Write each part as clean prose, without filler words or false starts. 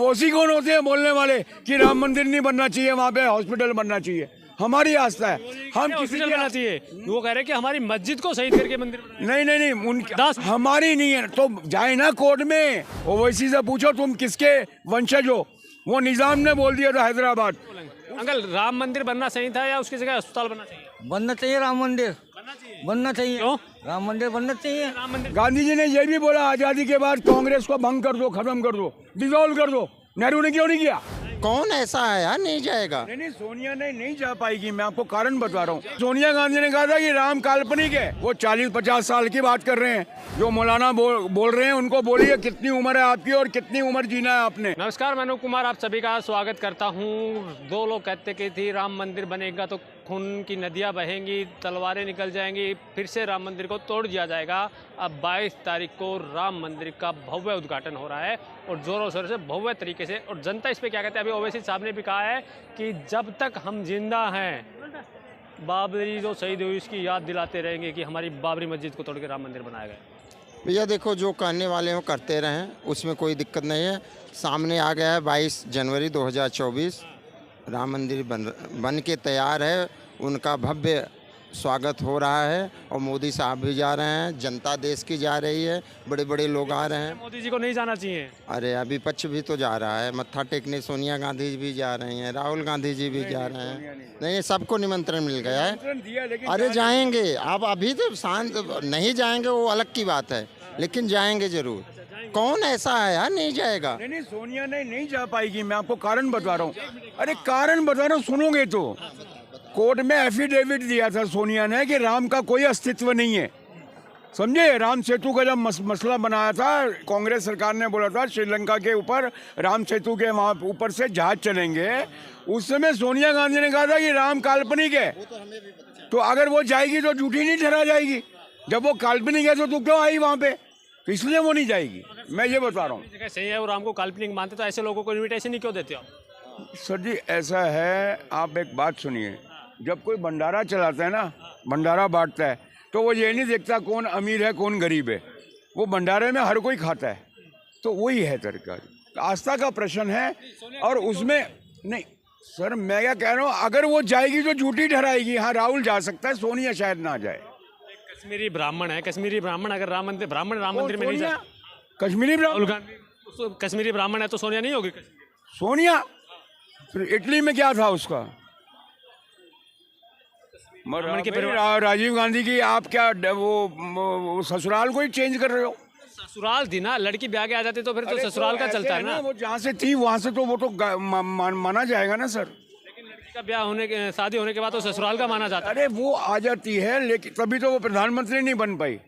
ओसी कौन होते हैं बोलने वाले कि राम मंदिर नहीं बनना चाहिए, वहाँ पे हॉस्पिटल बनना चाहिए? हमारी आस्था है, हम किसी हॉस्पिटल की बनना चाहिए। वो कह रहे हैं कि हमारी मस्जिद को शहीद करके मंदिर बनाया। नहीं, उनकी दास हमारी नहीं है तो जाए ना कोर्ट में। ओवैसी से पूछो तुम किसके वंशज हो, वो निजाम ने बोल दिया था हैदराबाद। अंकल, राम मंदिर बनना सही था या उसकी जगह अस्पताल बनना चाहिए? बनना चाहिए राम मंदिर, बनना चाहिए। बनना चाहिए। क्यों? राम मंदिर बनना चाहिए। राम मंदिर गांधी जी ने ये भी बोला आजादी के बाद कांग्रेस को भंग कर दो, खत्म कर दो, डिसॉल्व कर दो। नेहरू ने क्यों नहीं किया? कौन ऐसा है यार नहीं जाएगा? नहीं, सोनिया नहीं जा पाएगी। मैं आपको कारण बता रहा हूँ। सोनिया गांधी ने कहा था कि राम काल्पनिक है। वो 40-50 साल की बात कर रहे हैं। जो मौलाना बोल रहे हैं उनको बोलिए कितनी उम्र है आपकी और कितनी उम्र जीना है आपने। नमस्कार, मैं अनूप कुमार आप सभी का स्वागत करता हूँ। दो लोग कहते कि थी राम मंदिर बनेगा तो खून की नदियाँ बहेंगी, तलवारें निकल जाएंगी, फिर से राम मंदिर को तोड़ दिया जाएगा। अब 22 तारीख को राम मंदिर का भव्य उद्घाटन हो रहा है और जोरों शोरों से भव्य तरीके से। और जनता इस पर क्या कहते हैं? अभी ओवैसी साहब ने भी कहा है कि जब तक हम जिंदा हैं बाबरी जो शहीद हुई उसकी याद दिलाते रहेंगे कि हमारी बाबरी मस्जिद को तोड़ के राम मंदिर बनाया गया। भैया देखो, जो करने वाले हो करते रहें, उसमें कोई दिक्कत नहीं है। सामने आ गया है 22 जनवरी 2024, राम मंदिर बन के तैयार है। उनका भव्य स्वागत हो रहा है और मोदी साहब भी जा रहे हैं, जनता देश की जा रही है, बड़े बड़े लोग आ रहे हैं। मोदी जी को नहीं जाना चाहिए। अरे अभी विपक्ष भी तो जा रहा है मत्था टेकने, सोनिया गांधी जी भी जा रही हैं, राहुल गांधी जी भी जा रहे हैं। नहीं, सबको निमंत्रण मिल गया है। अरे जाएंगे, आप अभी तो शांत नहीं जाएंगे वो अलग की बात है, लेकिन जाएंगे जरूर। कौन ऐसा है यार नहीं जाएगा? नहीं, सोनिया नहीं जा पाएगी। मैं आपको कारण बता रहा हूँ। अरे कारण बता रहा हूँ, सुनोगे तो। कोर्ट में एफिडेविट दिया था सोनिया ने कि राम का कोई अस्तित्व नहीं है। समझे? राम सेतु का जब मसला बनाया था, कांग्रेस सरकार ने बोला था श्रीलंका के ऊपर राम सेतु के वहाँ ऊपर से जहाज चलेंगे। उस समय सोनिया गांधी ने कहा था कि राम काल्पनिक है। तो अगर वो जाएगी तो झूठी नहीं ठहरा जाएगी। जब वो काल्पनिक है तो तू क्यों आई वहाँ पे? तो इसलिए वो नहीं जाएगी। मैं ये बता रहा हूँ। सही है, वो राम को काल्पनिक मानते तो ऐसे लोगों को इन्विटेशन ही क्यों देते हो आप? सर जी ऐसा है, आप एक बात सुनिए। जब कोई भंडारा चलाता है ना, भंडारा बांटता है, तो वो ये नहीं देखता कौन अमीर है कौन गरीब है। वो भंडारे में हर कोई खाता है। तो वही है तरीका। आस्था का प्रश्न है और उसमें नहीं। सर मैं क्या कह रहा हूँ, अगर वो जाएगी तो झूठी ठहराएगी। हाँ, राहुल जा सकता है, सोनिया शायद ना जाए। कश्मीरी ब्राह्मण है, कश्मीरी ब्राह्मण अगर राम मंदिर में नहीं जाए, कश्मीरी राहुल ब्राह्मण, गांधी कश्मीरी ब्राह्मण है तो सोनिया नहीं होगी? सोनिया फिर इटली में क्या था उसका? राजीव गांधी की आप क्या वो ससुराल को ही चेंज कर रहे हो? ससुराल थी ना, लड़की ब्याह के आ जाती तो फिर तो ससुराल का चलता है ना। वो जहाँ से थी वहाँ से तो वो तो माना जाएगा ना सर। लेकिन लड़की का ब्याह शादी होने के बाद तो ससुराल का माना जाता है। अरे वो आ जाती है, लेकिन तभी तो वो प्रधानमंत्री नहीं बन पाई।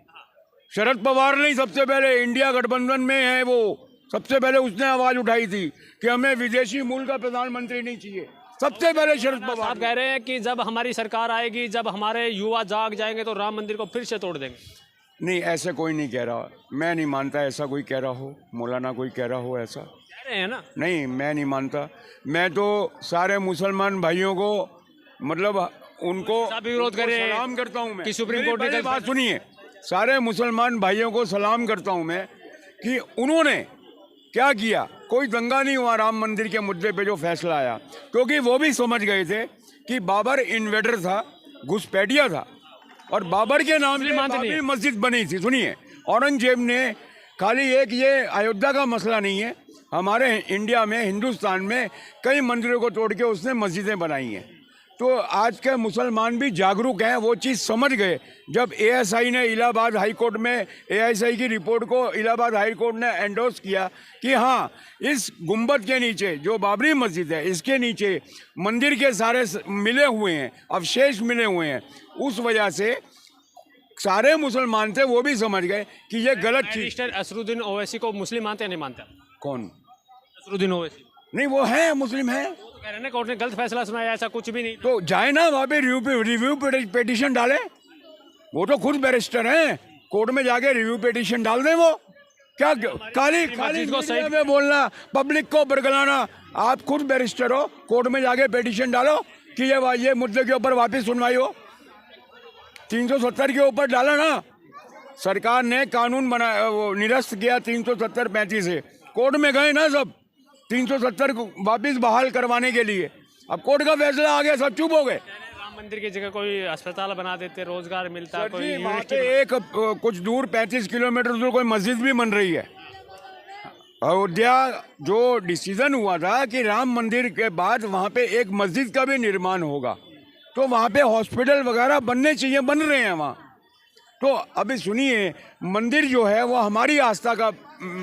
शरद पवार नहीं सबसे पहले, इंडिया गठबंधन में है वो, सबसे पहले उसने आवाज उठाई थी कि हमें विदेशी मूल का प्रधानमंत्री नहीं चाहिए। सबसे पहले शरद पवार। आप कह रहे हैं कि जब हमारी सरकार आएगी, जब हमारे युवा जाग जाएंगे तो राम मंदिर को फिर से तोड़ देंगे। नहीं, ऐसे कोई नहीं कह रहा। मैं नहीं मानता ऐसा कोई कह रहा हो, मौलाना कोई कह रहा हो ऐसा। कह रहे हैं ना? नहीं, मैं नहीं मानता। मैं तो सारे मुसलमान भाइयों को, मतलब उनको विरोध करे, सलाम करता हूँ मैं। कि सुप्रीम कोर्ट ने बात सुनिए, सारे मुसलमान भाइयों को सलाम करता हूँ मैं कि उन्होंने क्या किया। कोई दंगा नहीं हुआ राम मंदिर के मुद्दे पे जो फैसला आया, क्योंकि वो भी समझ गए थे कि बाबर इन्वेडर था, घुसपैठिया था और बाबर के नाम से बाबरी मस्जिद बनी थी। सुनिए, औरंगजेब ने खाली एक ये अयोध्या का मसला नहीं है, हमारे इंडिया में, हिंदुस्तान में कई मंदिरों को तोड़ के उसने मस्जिदें बनाई हैं। तो आज के मुसलमान भी जागरूक हैं, वो चीज़ समझ गए। जब एएसआई ने इलाहाबाद हाई कोर्ट में एएसआई की रिपोर्ट को इलाहाबाद हाई कोर्ट ने एंडोर्स किया कि हाँ, इस गुंबद के नीचे जो बाबरी मस्जिद है, इसके नीचे मंदिर के सारे मिले हुए हैं, अवशेष मिले हुए हैं, उस वजह से सारे मुसलमान थे वो भी समझ गए कि ये गलत चीज। असरुद्दीन ओवैसी को मुस्लिम मानते हैं नहीं मानते? कौन? असरुद्दीन ओवैसी नहीं, वो है मुस्लिम है। कह रहे हैं कोर्ट ने गलत फैसला सुनाया, ऐसा कुछ भी नहीं। तो जाए ना वहाँ पे रिव्यू पिटीशन डाले। वो तो खुद बैरिस्टर हैं, कोर्ट में जाके रिव्यू पिटीशन डाल दें। वो क्या खाली मीडिया में बोलना, पब्लिक को बरगलाना। आप खुद बैरिस्टर हो, कोर्ट में जाके पिटीशन डालो कि ये मुद्दे के ऊपर वापस सुनवाई हो। 370 के ऊपर डाला ना, सरकार ने कानून बनाया, वो निरस्त किया 370-35 से। कोर्ट में गए ना सब, 370 को वापस बहाल करवाने के लिए। अब कोर्ट का फैसला आ गया, सब चुप हो गए। राम मंदिर की जगह कोई अस्पताल बना देते, रोजगार मिलता, सर कोई जी, वहाँ यूनिवर्सिटी पे एक कुछ दूर 35 किलोमीटर दूर कोई मस्जिद भी बन रही है। अयोध्या जो डिसीजन हुआ था कि राम मंदिर के बाद वहाँ पे एक मस्जिद का भी निर्माण होगा, तो वहाँ पे हॉस्पिटल वगैरह बनने चाहिए, बन रहे हैं वहाँ। तो अभी सुनिए, मंदिर जो है वो हमारी आस्था का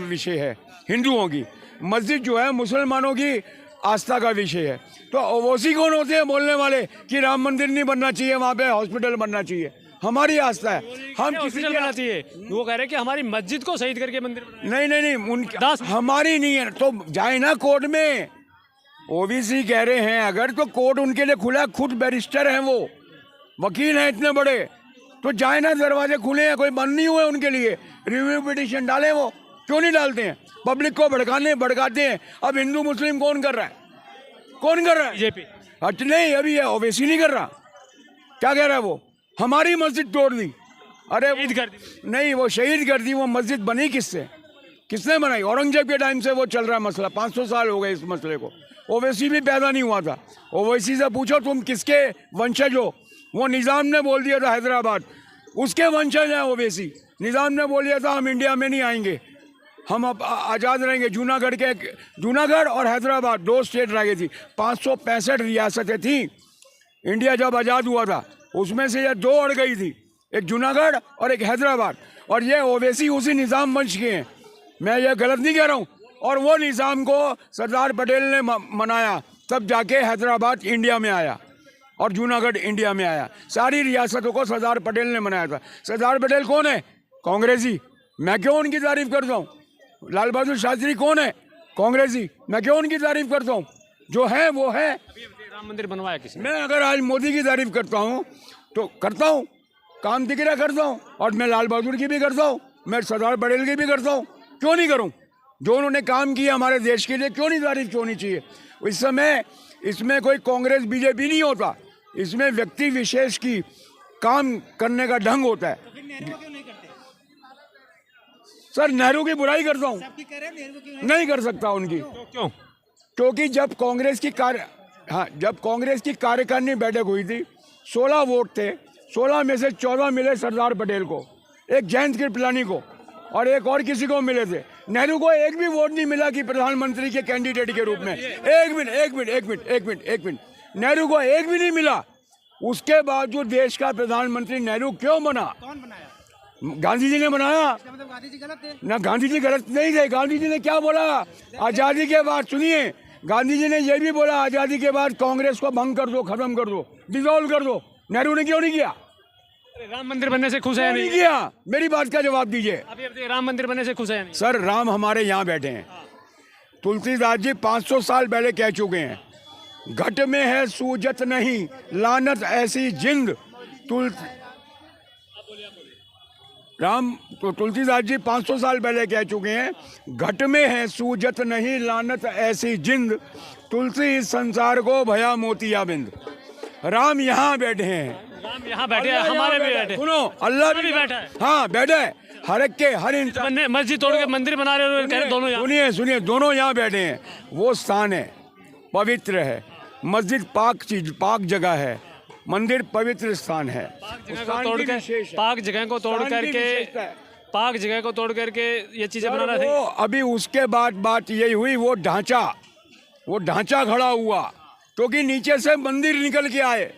विषय है, हिंदुओं की। मस्जिद जो है मुसलमानों की आस्था का विषय है। तो ओवैसी कौन होते हैं बोलने वाले कि राम मंदिर नहीं बनना चाहिए, वहाँ पे हॉस्पिटल बनना चाहिए? हमारी आस्था है, हम किसी हॉस्पिटल बनना चाहिए। वो कह रहे हैं कि हमारी मस्जिद को शहीद करके मंदिर बनाना। नहीं, उनकी हमारी नहीं है तो जाए ना कोर्ट में। ओबीसी कह रहे हैं अगर, तो कोर्ट उनके लिए खुला, खुद बैरिस्टर हैं, वो वकील हैं इतने बड़े, तो जाए ना, दरवाजे खुले हैं, कोई बंद नहीं हुए उनके लिए। रिव्यू पिटीशन डालें, वो क्यों नहीं डालते हैं? पब्लिक को भड़काते हैं। अब हिंदू मुस्लिम कौन कर रहा है? कौन कर रहा है? बीजेपी। अच्छा नहीं, अभी ये ओवैसी नहीं कर रहा। क्या कह रहा है वो? हमारी मस्जिद तोड़ दी। अरे शहीद कर दी। नहीं, वो शहीद कर दी। वो मस्जिद बनी किससे? किसने बनाई? औरंगजेब के टाइम से वो चल रहा है मसला, 500 साल हो गए इस मसले को। ओवैसी भी पैदा नहीं हुआ था। ओवैसी से पूछो तुम किसके वंशज हो? वो निज़ाम ने बोल दिया था हैदराबाद, उसके वंशज हैं ओवैसी। निज़ाम ने बोल दिया था हम इंडिया में नहीं आएंगे, हम अब आज़ाद रहेंगे। जूनागढ़ और हैदराबाद 2 स्टेट रह गई थी। 565 रियासतें थी इंडिया जब आज़ाद हुआ था, उसमें से ये 2 अड़ गई थी, एक जूनागढ़ और एक हैदराबाद। और ये ओवैसी उसी निज़ाम वंश के हैं, मैं ये गलत नहीं कह रहा हूँ। और वो निज़ाम को सरदार पटेल ने मनाया, तब जाके हैदराबाद इंडिया में आया और जूनागढ़ इंडिया में आया। सारी रियासतों को सरदार पटेल ने मनाया था। सरदार पटेल कौन है? कांग्रेसी। मैं क्यों उनकी तारीफ करता हूँ? लाल बहादुर शास्त्री कौन है? कांग्रेसी। मैं क्यों उनकी तारीफ करता हूँ? जो है वो है। राम मंदिर बनवाया किसने? मैं अगर आज मोदी की तारीफ करता हूँ तो करता हूँ, काम दिख रहा करता हूँ, और मैं लाल बहादुर की भी करता हूँ, मैं सरदार पटेल की भी करता हूँ। क्यों नहीं करूँ? जो उन्होंने काम किया हमारे देश के लिए, क्यों नहीं तारीफ क्यों नहीं चाहिए? इस समय इसमें कोई कांग्रेस बीजेपी नहीं होता, इसमें व्यक्ति विशेष की काम करने का ढंग होता है। सर नेहरू की बुराई करता हूँ? नहीं कर सकता उनकी। क्यों? क्योंकि जब कांग्रेस की कार्यकारिणी बैठक हुई थी, 16 वोट थे, 16 में से 14 मिले सरदार पटेल को, एक जयंत कृपलानी को और एक और किसी को मिले थे। नेहरू को एक भी वोट नहीं मिला कि प्रधानमंत्री के कैंडिडेट के रूप में। एक मिनट, नेहरू को एक भी नहीं मिला। उसके बावजूद देश का प्रधानमंत्री नेहरू क्यों बना? कौन बनाया? गांधी जी ने बनाया मतलब गांधी जी गलत थे? ना, गांधी जी गलत नहीं थे। गांधी जी ने क्या बोला आज़ादी के बाद? सुनिए, गांधी जी ने यह भी बोला आज़ादी के बाद कांग्रेस को भंग कर दो, खत्म कर दो, डिसॉल्व कर दो। नेहरू ने क्यों नहीं किया? राम मंदिर बनने से खुश है नहीं किया। मेरी बात का जवाब दीजिए। अभी राम मंदिर बनने से खुश है नहीं? सर राम हमारे यहाँ बैठे हैं। तुलसीदास जी 500 साल पहले कह चुके हैं, घट में है सूजत नहीं, लानत ऐसी जिंद। तुलसीदास जी 500 साल पहले कह चुके हैं, घट में है सूजत नहीं, लानत ऐसी जिंद। तुलसी इस संसार को भया मोतिया बिंद। राम यहाँ बैठे हैं। राम यहाँ बैठे हैं, हमारे भी बैठे। सुनो, अल्लाह भी बैठा है। हाँ बैठा है। हर इंसान मस्जिद तोड़ के मंदिर बना रहे हो, कह रहे दोनों यहाँ। सुनिए, दोनों यहाँ बैठे हैं। वो स्थान है, पवित्र है। मस्जिद पाक जगह है, मंदिर पवित्र स्थान है। पाक जगह को तोड़ करके ये चीजें बनाना थी। अभी उसके बाद बात यही हुई, वो ढांचा खड़ा हुआ, क्योंकि नीचे से मंदिर निकल के आए,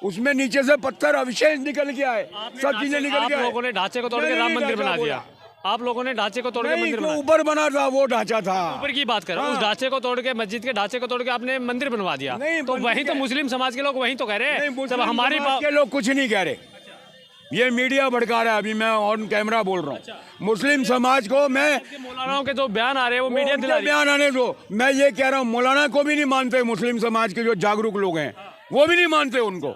उसमें नीचे से पत्थर अवशेष निकल के आए, सब चीजें निकल के आए। आप लोगों ने ढांचे को तोड़ के राम मंदिर बना दिया। आप लोगों ने ढांचे को तोड़ के मंदिर बना। ऊपर बना था वो ढांचा था। ऊपर की बात कर रहा हूँ, उस ढांचे को तोड़ के, मस्जिद के ढांचे को तोड़ के आपने मंदिर बनवा दिया। तो वही तो मुस्लिम समाज के लोग वही तो कह रहे हैं। जब हमारी के लोग कुछ नहीं कह रहे, ये मीडिया भड़का रहा है। अभी मैं ऑन कैमरा बोल रहा हूँ। मुस्लिम समाज को मैं, मौलानाओं के जो बयान आ रहे हैं वो मीडिया दिला रही है। बयान आने दो। मैं ये कह रहा हूँ, मौलाना को भी नहीं मानते मुस्लिम समाज के जो जागरूक लोग हैं, वो भी नहीं मानते उनको।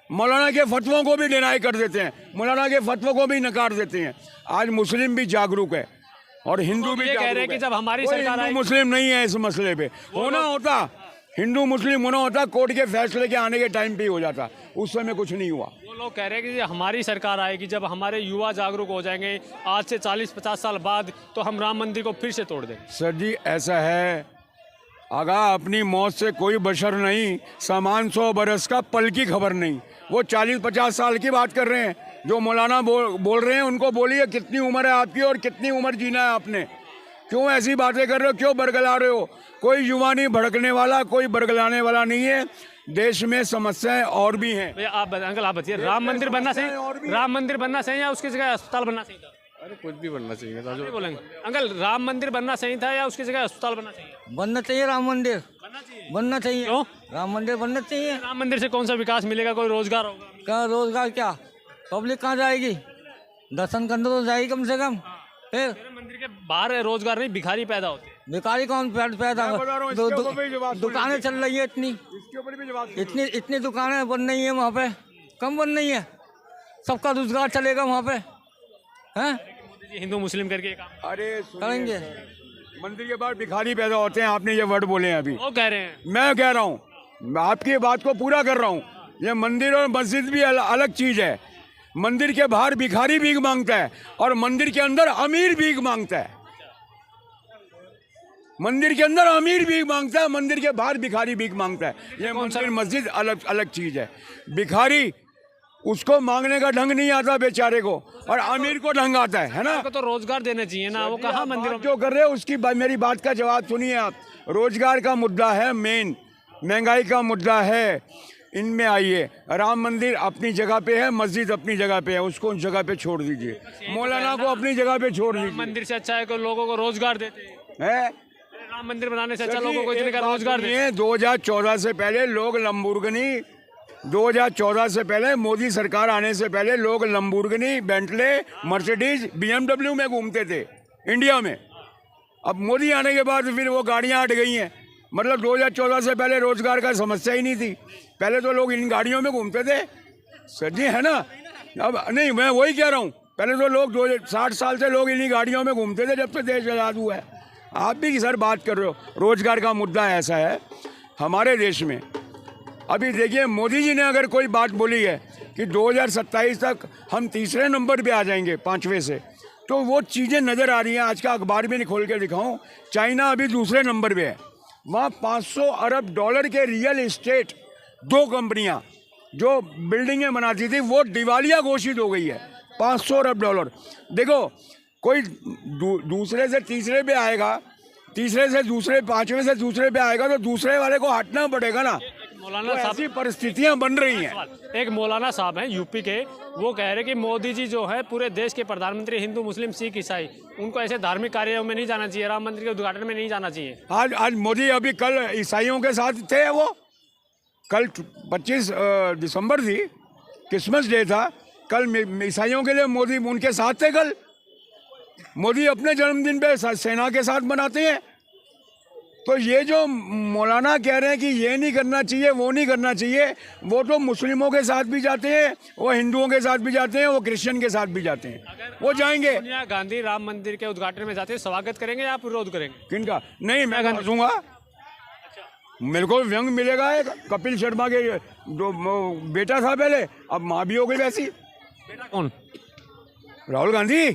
मौलाना के फतवों को भी डिनाई कर देते हैं, मौलाना के फतवों को भी नकार देते हैं। आज मुस्लिम भी जागरूक है और हिंदू भी कह रहे हैं कि जब हमारी सरकार आई, मुस्लिम नहीं है इस मसले पे। होना होता, हिंदू मुस्लिम होना होता, कोर्ट के फैसले के आने के टाइम पे ही हो जाता। उस समय कुछ नहीं हुआ। वो लोग कह रहे हैं कि हमारी सरकार आएगी, जब हमारे युवा जागरूक हो जाएंगे आज से 40-50 साल बाद, तो हम राम मंदिर को फिर से तोड़ दें। सर जी ऐसा है आगा अपनी मौत से कोई बशर नहीं, सामान 100 बरस का पल की खबर नहीं। वो 40-50 साल की बात कर रहे हैं। जो मौलाना बोल रहे हैं उनको बोलिए कितनी उम्र है आपकी और कितनी उम्र जीना है आपने। क्यों ऐसी बातें कर रहे हो, क्यों बरगला रहे हो? कोई जुबानी भड़कने वाला, कोई बरगलाने वाला नहीं है। देश में समस्याएं और भी हैं। भैया आप अंकल आप बताइए, राम मंदिर बनना सही, राम मंदिर बनना सही या उसकी जगह अस्पताल बनना सही था? अरे कुछ भी बनना चाहिए था। नहीं बोलेंगे अंकल, राम मंदिर बनना सही था या उसकी जगह अस्पताल बनना चाहिए? बनना चाहिए राम मंदिर, बनना चाहिए। बनना चाहिए। क्यों? राम मंदिर बनना चाहिए। राम मंदिर से कौन सा विकास मिलेगा? कोई रोजगार होगा? क्या रोजगार? क्या पब्लिक कहाँ जाएगी? दर्शन करने तो जाएगी कम से कम। फिर मेरे मंदिर के बाहर रोजगार नहीं, भिखारी पैदा होते हैं। बेकारी कौन पैदा? मैं बता रहा हूँ, इसके ऊपर भी जवाब दुकानें चल रही है इतनी, इसके ऊपर भी जवाब इतनी दुकानें बन रही है वहाँ पे, कम बन रही है। सबका रोजगार चलेगा वहाँ पे, हैं? मोदी जी हिंदू मुस्लिम करके ये काम अरे करेंगे। मंदिर के बाहर भिखारी पैदा होते हैं, आपने ये वर्ड बोले हैं अभी। वो कह रहे हैं। मैं कह रहा हूँ, मैं आपकी बात को पूरा कर रहा हूँ। ये मंदिर और मस्जिद भी अलग चीज है। मंदिर के बाहर भिखारी भीख मांगता है और मंदिर के अंदर अमीर भीख मांगता है। मंदिर के अंदर अमीर भीख मांगता है, मंदिर के बाहर भिखारी भीख मांगता है। ये मंदिर मस्जिद अलग अलग चीज है। भिखारी उसको मांगने का ढंग नहीं आता बेचारे को, और अमीर को ढंग आता है ना। को तो रोजगार देने चाहिए ना, वो कहाँ मंदिरों में? जो कर रहे हो उसकी मेरी बात का जवाब सुनिए आप। रोजगार का मुद्दा है मेन, महंगाई का मुद्दा है, इनमें आइए। राम मंदिर अपनी जगह पे है, मस्जिद अपनी जगह पे है, उसको उस जगह पे छोड़ दीजिए। मौलाना को अपनी जगह पे छोड़ दीजिए। मंदिर से अच्छा है कि लोगों को रोजगार देते हैं। है राम मंदिर बनाने से अच्छा लोगों को इतने का रोजगार देते। 2014 से पहले लोग लंबोर्गिनी, 2014 से पहले मोदी सरकार आने से पहले लोग लंबोर्गिनी, बेंटले, मर्सिडीज, BMW में घूमते थे इंडिया में। अब मोदी आने के बाद फिर वो गाड़ियां हट गई हैं। मतलब 2014 से पहले रोजगार का समस्या ही नहीं थी। पहले तो लोग इन गाड़ियों में घूमते थे सर जी, है ना। अब नहीं, मैं वही कह रहा हूँ, पहले तो लोग 60 साल से लोग इन्हीं गाड़ियों में घूमते थे जब से देश आज़ाद हुआ है। आप भी सर बात कर रहे हो। रोजगार का मुद्दा ऐसा है हमारे देश में। अभी देखिए, मोदी जी ने अगर कोई बात बोली है कि 2027 तक हम तीसरे नंबर पे आ जाएंगे 5वें से, तो वो चीज़ें नज़र आ रही हैं। आज का अखबार भी नहीं खोल के दिखाऊं, चाइना अभी दूसरे नंबर पे है। वहाँ 500 अरब डॉलर के रियल इस्टेट 2 कंपनियां जो बिल्डिंगें बनाती थी वो दिवालिया घोषित हो गई है। 500 अरब डॉलर। देखो, कोई दूसरे से तीसरे पे आएगा, तीसरे से दूसरे, 5वें से दूसरे पे आएगा, तो दूसरे वाले को हटना पड़ेगा ना। मौलाना तो साहब, ऐसी परिस्थितियां बन रही हैं। एक मौलाना साहब हैं यूपी के, वो कह रहे कि मोदी जी जो है पूरे देश के प्रधानमंत्री, हिंदू मुस्लिम सिख ईसाई, उनको ऐसे धार्मिक कार्यों में नहीं जाना चाहिए, राम मंदिर के उद्घाटन में नहीं जाना चाहिए। आज मोदी अभी कल ईसाइयों के साथ थे। वो कल 25 दिसंबर थी, क्रिसमस डे था। कल ईसाइयों के लिए मोदी उनके साथ थे। कल मोदी अपने जन्मदिन पे सेना के साथ मनाते हैं। तो ये जो मौलाना कह रहे हैं कि ये नहीं करना चाहिए, वो नहीं करना चाहिए, वो तो मुस्लिमों के साथ भी जाते हैं, वो हिंदुओं के साथ भी जाते हैं, वो क्रिश्चियन के साथ भी जाते हैं। वो जाएंगे। सोनिया गांधी राम मंदिर के उद्घाटन में जाते हैं, स्वागत करेंगे या विरोध करेंगे? किनका? नहीं, मैं हंसूंगा। मेरे को व्यंग मिलेगा। एक कपिल शर्मा के जो बेटा था पहले, अब माँ भी हो गई वैसी। बेटा कौन? राहुल गांधी।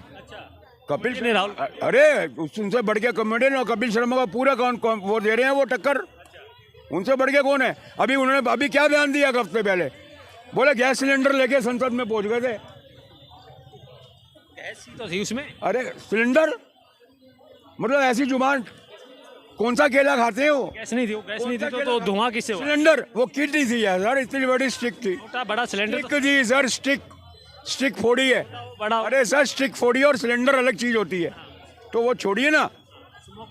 कपिल नहीं, राहुल। अरे उनसे बढ़ के कॉमेडियन और कपिल शर्मा का पूरा कौन वो दे रहे हैं वो टक्कर। उनसे बढ़ के कौन है? अभी उन्होंने अभी क्या बयान दिया एक हफ्ते पहले? बोले गैस सिलेंडर लेके संसद में पहुंच गए थे। ऐसी तो थी उसमें। अरे सिलेंडर मतलब ऐसी जुबान, कौन सा केला खाते हैं वो? गैस नहीं थी, वो गैस नहीं थी तो धुआं किससे हुआ? सिलेंडर वो किट नहीं थी यार सर, इतनी बड़ी स्टिक थी। छोटा बड़ा सिलेंडर स्टिक थी सर, स्टिक फोड़ी है। बड़ा। अरे सर, स्टिक फोड़ी और सिलेंडर अलग चीज होती है, तो वो छोड़िए ना।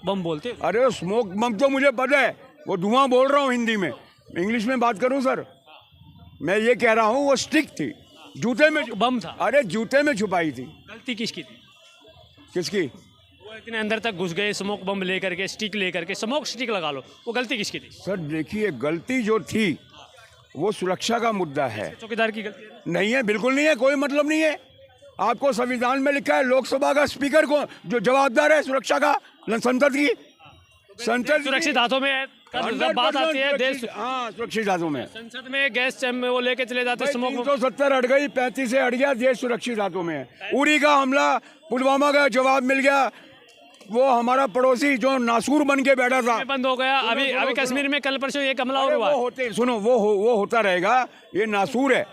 बम बोलते हैं। अरे स्मोक बम तो मुझे पता है, वो धुआं बोल रहा हूँ हिंदी में, इंग्लिश में बात करूँ सर? मैं ये कह रहा हूँ वो स्टिक थी, जूते में बम था। अरे जूते में छुपाई थी। गलती किसकी थी? किसकी? वो इतने अंदर तक घुस गए, स्मोक बम लेकर के, स्टिक लेकर के, स्मोक स्टिक लगा लो, वो गलती किसकी थी? सर देखिए, गलती जो थी वो सुरक्षा का मुद्दा है। चौकीदार की गलती है? नहीं है, बिल्कुल नहीं है, कोई मतलब नहीं है। आपको संविधान में लिखा है लोकसभा का स्पीकर को जो जवाबदार है सुरक्षा का, संसद की। संसद सुरक्षित हाथों में है। जब बात आती है देश, हाँ सुरक्षित हाथों में। संसद में गैस में वो लेके चले जाते, स्मोक 370 हट गई, 35 से हट गया, देश सुरक्षित हाथों में है। उरी का हमला, पुलवामा का जवाब मिल गया, वो हमारा पड़ोसी जो नासूर बन के बैठा था, बंद हो गया। अभी कश्मीर में कल परसों एक हमला और हुआ वो होते सुनो वो होता रहेगा। ये नासूर है,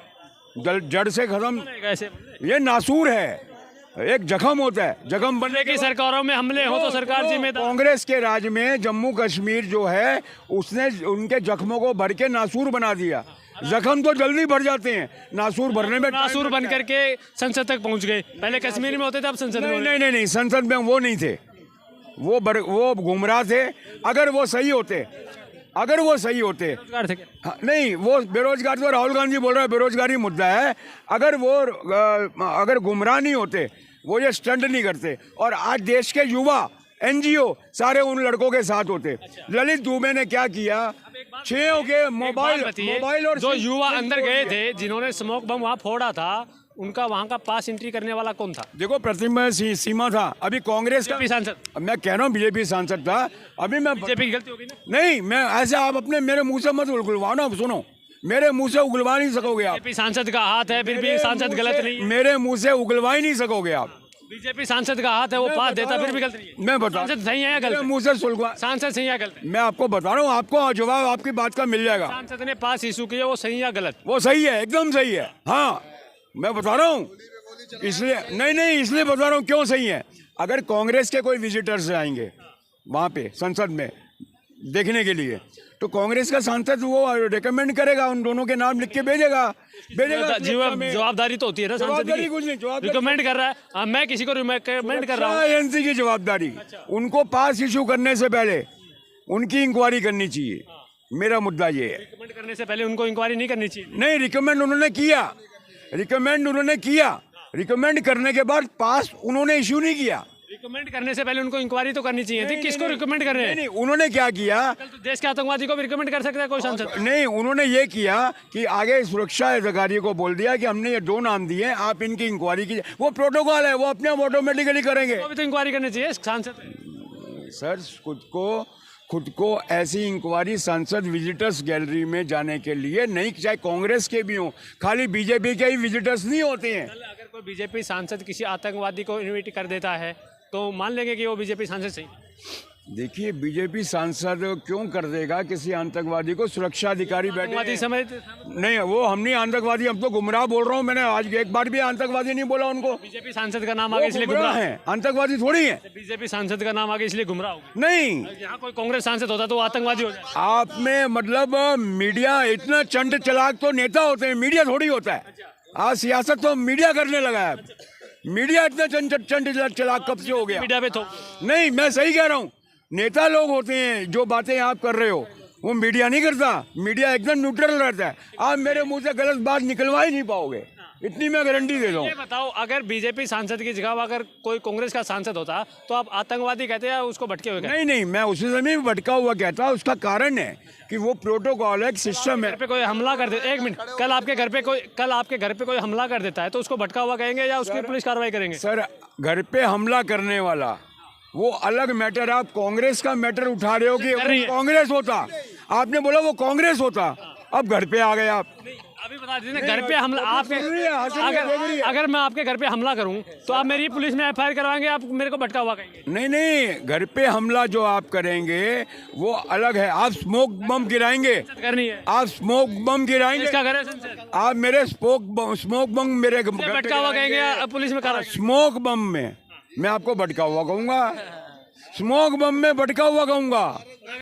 जड़ से खत्म। ऐसे ये नासूर है, एक जख्म होता है, जख्म बनने की सरकारों में हमले हो तो सरकार जिम्मेदार। कांग्रेस के राज में जम्मू कश्मीर जो है उसने उनके जख्मों को भर के नासूर बना दिया। जख्म तो जल्दी भर जाते हैं, नासूर भरने में नासूर बन करके संसद तक पहुंच गए। पहले कश्मीर में होते थे, अब संसद में। नहीं, संसद में वो नहीं थे, वो गुमराह थे। अगर वो सही होते हाँ, नहीं, वो बेरोजगार तो राहुल गांधी बोल रहा है बेरोजगारी मुद्दा है। अगर गुमराह नहीं होते, वो ये स्टंट नहीं करते, और आज देश के युवा एनजीओ सारे उन लड़कों के साथ होते। ललित दुबे ने क्या किया, 6 के मोबाइल और जो युवा अंदर गए थे, जिन्होंने स्मोक बम वहाँ फोड़ा था, उनका वहाँ का पास एंट्री करने वाला कौन था? देखो, प्रतिमा सीमा था। अभी कांग्रेस का सांसद, मैं कह रहा हूँ बीजेपी सांसद था। अभी मैं बीजेपी की गलती होगी ना? नहीं, मैं ऐसे आप अपने मेरे मुंह से मत उगलवाओ ना। सुनो, मेरे मुंह से उगलवा नहीं सकोगे आप। बीजेपी सांसद का हाथ है, फिर भी सांसद गलत नहीं है। मेरे मुंह से उगलवा ही नहीं सकोगे आप। बीजेपी सांसद का हाथ है, वो पास देता, फिर भी गलत नहीं है। मैं बता, सांसद सही है या गलत? मुंह से सुलगवा, सांसद सही है गलत? मैं आपको बता रहा हूँ, आपको जवाब आपकी बात का मिल जाएगा। सांसद ने पास इशू किया, वो सही या गलत? वो सही है, एकदम सही है। हाँ, मैं बता रहा हूँ, इसलिए नहीं, इसलिए बता रहा हूँ क्यों सही है। अगर कांग्रेस के कोई विजिटर्स आएंगे वहाँ पे संसद में देखने के लिए, तो कांग्रेस का सांसद वो रिकमेंड करेगा, उन दोनों के नाम लिख के भेजेगा। जवाबदारी तो होती है ना सांसद की। कुछ नहीं, रिकमेंड कर रहा है, मैं किसी को रिकमेंड कर रहा हूँ। एनसी की जवाबदारी, उनको पास इशू करने से पहले उनकी इंक्वायरी करनी चाहिए। मेरा मुद्दा ये है, रिकमेंड करने से पहले उनको इंक्वायरी नहीं करनी चाहिए। नहीं, रिकमेंड उन्होंने किया, रिकमेंड करने के बाद पास उन्होंने इशू नहीं किया। रिकमेंड करने से पहले उनको इंक्वायरी तो करनी चाहिए थी। किसको रिकमेंड कर रहे हैं? नहीं, उन्होंने क्या किया, तो देश के आतंकवादी को भी रिकमेंड कर सकता है कोई सांसद? नहीं, उन्होंने ये किया कि आगे सुरक्षा अधिकारी को बोल दिया कि हमने ये 2 नाम दिए, आप इनकी इंक्वायरी कीजिए। वो प्रोटोकॉल है, वो अपने आप ऑटोमेटिकली करेंगे। तो भी तो इंक्वायरी करनी चाहिए सांसद। सर, खुद को ऐसी इंक्वायरी सांसद विजिटर्स गैलरी में जाने के लिए नहीं, चाहे कांग्रेस के भी हों, खाली बीजेपी के ही विजिटर्स नहीं होते हैं। अगर कोई बीजेपी सांसद किसी आतंकवादी को इन्वाइट कर देता है तो मान लेंगे कि वो बीजेपी सांसद सही? देखिए, बीजेपी सांसद क्यों कर देगा किसी आतंकवादी को? सुरक्षा अधिकारी बैठे नहीं, वो हम नहीं आतंकवादी, हम तो गुमराह बोल रहा हूँ। मैंने आज एक बार भी आतंकवादी नहीं बोला उनको। बीजेपी सांसद का नाम आगे इसलिए गुमराह है, आतंकवादी थोड़ी है। बीजेपी सांसद का नाम आगे इसलिए गुमराह हो नहीं। यहाँ कोई कांग्रेस सांसद होता तो वो आतंकवादी हो जाए। आप में मतलब मीडिया इतना चंड चलाक तो नेता होते हैं, मीडिया थोड़ी होता है। आज सियासत तो मीडिया करने लगा है। मीडिया इतना चंड चलाक कब से हो गया? मीडिया पे तो नहीं, मैं सही कह रहा हूँ। नेता लोग होते हैं, जो बातें आप कर रहे हो वो मीडिया नहीं करता। मीडिया एकदम न्यूट्रल रहता है। आप मेरे मुंह से गलत बात निकलवा ही नहीं पाओगे, इतनी मैं गारंटी दे रहा हूँ। बताओ, अगर बीजेपी सांसद की जगह अगर कोई कांग्रेस का सांसद होता तो आप आतंकवादी कहते हैं उसको भटके हुए? नहीं, मैं उसी समय भी भटका हुआ कहता। उसका कारण है कि वो प्रोटोकॉल है, सिस्टम है। पे कोई हमला कर दे, एक मिनट, कल आपके घर पे कोई हमला कर देता है तो उसको भटका हुआ कहेंगे या उसकी पुलिस कार्रवाई करेंगे? सर, घर पे हमला करने वाला वो अलग मैटर। आप कांग्रेस का मैटर उठा रहे हो कि कांग्रेस होता, आपने बोला वो कांग्रेस होता, अब घर पे आ गए आप। अभी बता दीजिए, घर पे हमला आपके, अगर मैं आपके घर पे हमला करूं तो आप मेरी पुलिस में एफआईआर करवाएंगे, आप मेरे को भटका हुआ कहेंगे? नहीं, घर पे हमला जो आप करेंगे वो अलग है। आप स्मोक बम गिराएंगे, करनी है आप स्मोक बम गिराएंगे, इसका घर है संसद। आप मेरे स्मोक बम मेरे भटका हुआ कहेंगे या पुलिस में कार्रवाई? स्मोक बम में मैं आपको भटका हुआ कहूंगा, स्मोक बम में भटका हुआ कहूंगा।